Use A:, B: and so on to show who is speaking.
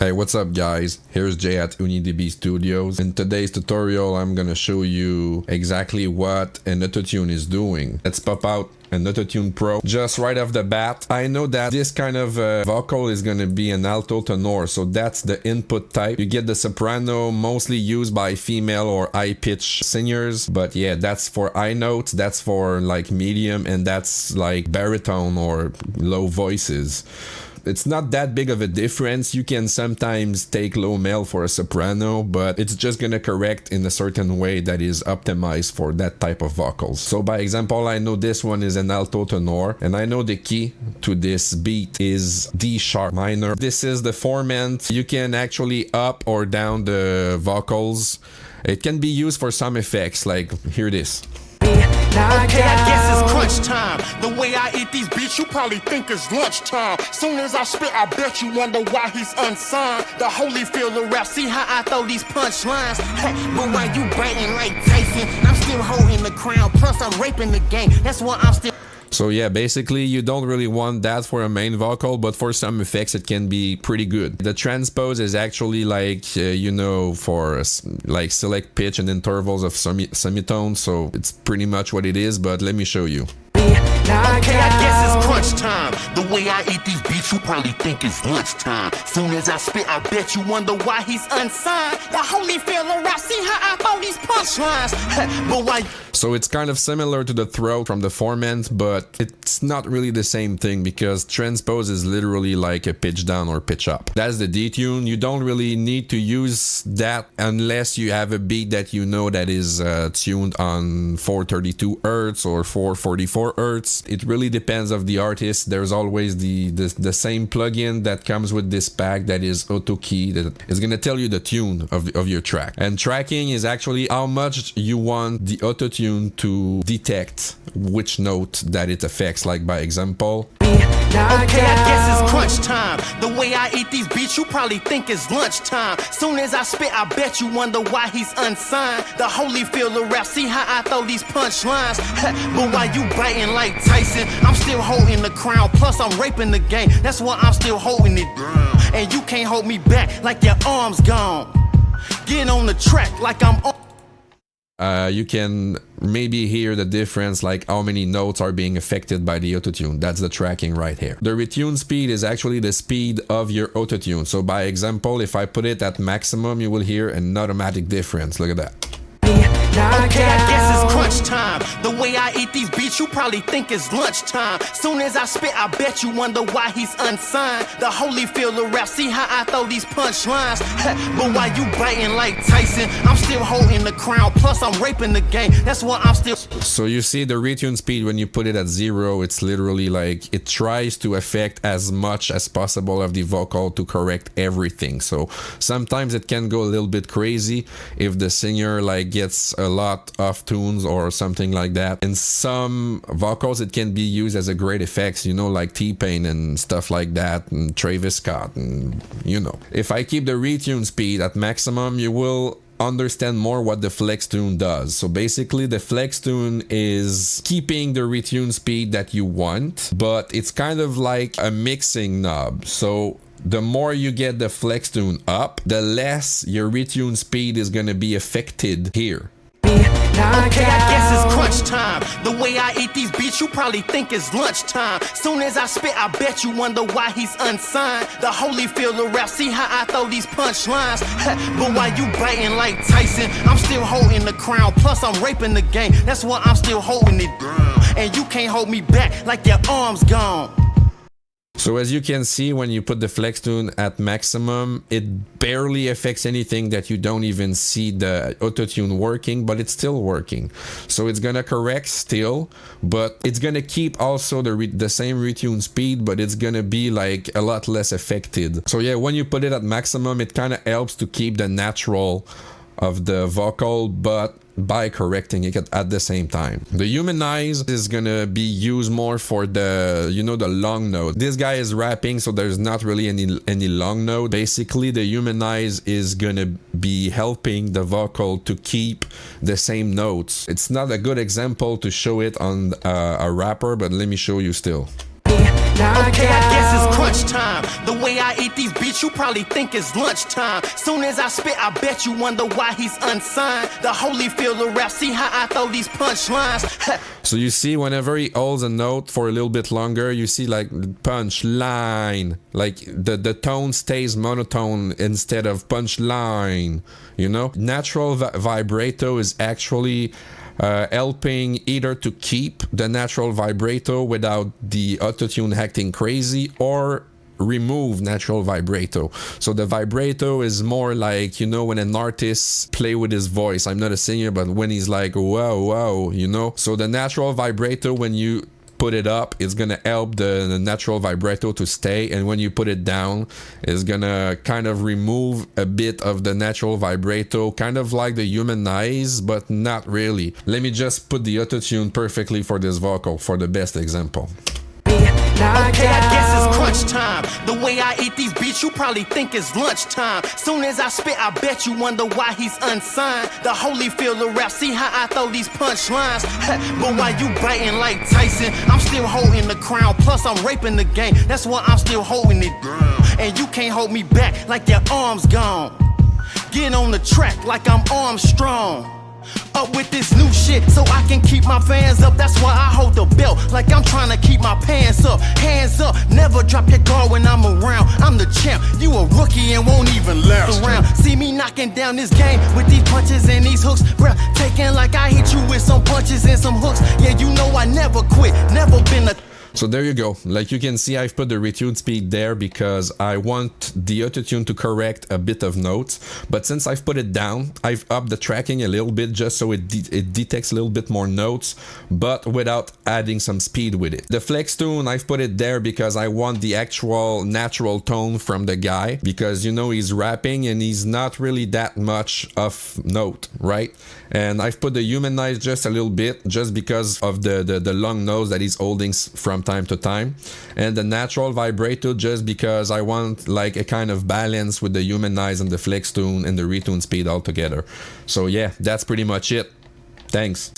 A: Hey, what's up guys? Here's Jay at UniDB Studios. In today's tutorial, I'm gonna show you exactly what an Autotune is doing. Let's pop out an Autotune Pro. Just right off the bat, I know that this kind of vocal is gonna be an alto tenor, so that's the input type. You get the soprano, mostly used by female or high pitch singers, but yeah, that's for high notes, that's for like medium, and that's like baritone or low voices. It's not that big of a difference. You can sometimes take low male for a soprano, but it's just gonna correct in a certain way that is optimized for that type of vocals. So by example, I know this one is an alto tenor, and I know the key to this beat is D sharp minor. This is the Formant. You can actually up or down the vocals. It can be used for some effects, like hear this.
B: Okay, I guess it's crunch time. The way I eat these beats, you probably think it's lunchtime. Soon as I spit, I bet you wonder why he's unsigned. The Holyfield of rap, see how I throw these punchlines. But while you biting like Tyson, I'm still holding the crown. Plus, I'm raping the game. That's why I'm still.
A: So yeah, basically you don't really want that for a main vocal, but for some effects it can be pretty good. The transpose is actually like, you know, for like select pitch and intervals of semitones, so it's pretty much what it is, but let me show you.
B: Okay, I guess it's crunch time. The way I eat these beats, you probably think it's lunchtime. Soon as I spit, I bet you wonder why he's unsigned. The Holyfield of rap, see how I throw these punchlines. But why?
A: So it's kind of similar to the throat from the Formant, but it's not really the same thing because transpose is literally like a pitch down or pitch up. That's the Detune. You don't really need to use that unless you have a beat that you know that is tuned on 432 Hz or 444 Hz. It really depends of the artist. There's always the same plugin that comes with this pack that is auto key, that is going to tell you the tune of your track. And tracking is actually how much you want the Autotune to detect which note that it affects, like by example.
B: Okay, I guess it's crunch time. The way I eat these beats, you probably think it's lunchtime. Soon as I spit, I bet you wonder why he's unsigned. The Holyfield of rap, see how I throw these punchlines. But while you biting like Tyson, I'm still holding the crown. Plus, I'm raping the game. That's why I'm still holding it down. And you can't hold me back like your arm's gone. Get on the track like I'm on.
A: You can maybe hear the difference, like how many notes are being affected by the Autotune. That's the tracking right here. The Retune Speed is actually the speed of your Autotune. So by example, if I put it at maximum, you will hear an automatic difference. Look at that.
B: Okay, I guess it's crunch time. The way I eat these beats, you probably think it's lunchtime. Soon as I spit, I bet you wonder why he's unsigned. The Holyfield of rap, see how I throw these punchlines. But while you biting like Tyson, I'm still holding the crown. Plus, I'm raping the game. That's why I'm still.
A: So you see the Retune Speed, when you put it at 0, it's literally like it tries to affect as much as possible of the vocal to correct everything. So sometimes it can go a little bit crazy if the singer like gets a lot of tunes or something like that. In some vocals it can be used as a great effects, you know, like T-Pain and stuff like that, and Travis Scott, and you know. If I keep the Retune Speed at maximum, you will understand more what the flex tune does. So basically the flex tune is keeping the retune speed that you want, but it's kind of like a mixing knob. So the more you get the flex tune up, the less your retune speed is going to be affected here.
B: Okay, I guess it's crunch time. The way I eat these beats, you probably think it's lunchtime. Soon as I spit, I bet you wonder why he's unsigned. The Holyfield of rap, see how I throw these punchlines. But while you biting like Tyson, I'm still holding the crown. Plus, I'm raping the game. That's why I'm still holding it down. And you can't hold me back like your arm's gone.
A: So as you can see, when you put the flex tune at maximum, it barely affects anything, that you don't even see the Autotune working, but it's still working. So it's gonna correct still, but it's gonna keep also the same retune speed, but it's gonna be like a lot less affected. So yeah, when you put it at maximum, it kind of helps to keep the natural of the vocal, but by correcting it at the same time. The Humanize is gonna be used more for the, you know, the long note. This guy is rapping, so there's not really any long note. Basically, the Humanize is gonna be helping the vocal to keep the same notes. It's not a good example to show it on a rapper, but let me show you still.
B: Okay, I guess it's crunch time. The way I eat eat these beats, you probably think it's lunchtime. Soon as I spit, I bet you wonder why he's unsigned. The Holyfield rap, see how I throw these punchlines.
A: So you see, whenever he holds a note for a little bit longer, you see like punch line, like the tone stays monotone instead of punch line, you know. Natural vibrato is actually helping either to keep the natural vibrato without the autotune acting crazy, or remove natural vibrato. So the vibrato is more like, you know, when an artist play with his voice. I'm not a singer, but when he's like whoa whoa, you know. So the natural vibrato, when you put it up, it's gonna help the natural vibrato to stay, and when you put it down, it's gonna kind of remove a bit of the natural vibrato, kind of like the Humanize, but not really. Let me just put the autotune perfectly for this vocal for the best example.
B: Okay, I guess it's crunch time. The way I eat these beats, you probably think it's lunchtime. Soon as I spit, I bet you wonder why he's unsigned. The Holyfield rap, see how I throw these punchlines. But while you biting like Tyson, I'm still holding the crown. Plus I'm raping the game, that's why I'm still holding it down. And you can't hold me back like your arm's gone. Get on the track like I'm Armstrong. Up with this new shit so I can keep my fans up. That's why I hold the belt like I'm trying to keep my pants up. Hands up, never drop your guard when I'm around. I'm the champ, you a rookie and won't even laugh around. See me knocking down this game with these punches and these hooks, bruh, taking like I hit you with some punches and some hooks. Yeah, you know I never quit, never been a...
A: So there you go. Like you can see, I've put the Retune Speed there because I want the autotune to correct a bit of notes. But since I've put it down, I've upped the tracking a little bit just so it detects a little bit more notes, but without adding some speed with it. The Flex Tune, I've put it there because I want the actual natural tone from the guy, because, you know, he's rapping and he's not really that much of note, right? And I've put the Humanize just a little bit just because of the long nose that he's holding from time to time, and the natural vibrato just because I want like a kind of balance with the Humanize and the Flex Tune and the Retune Speed all together. So yeah, that's pretty much it. Thanks.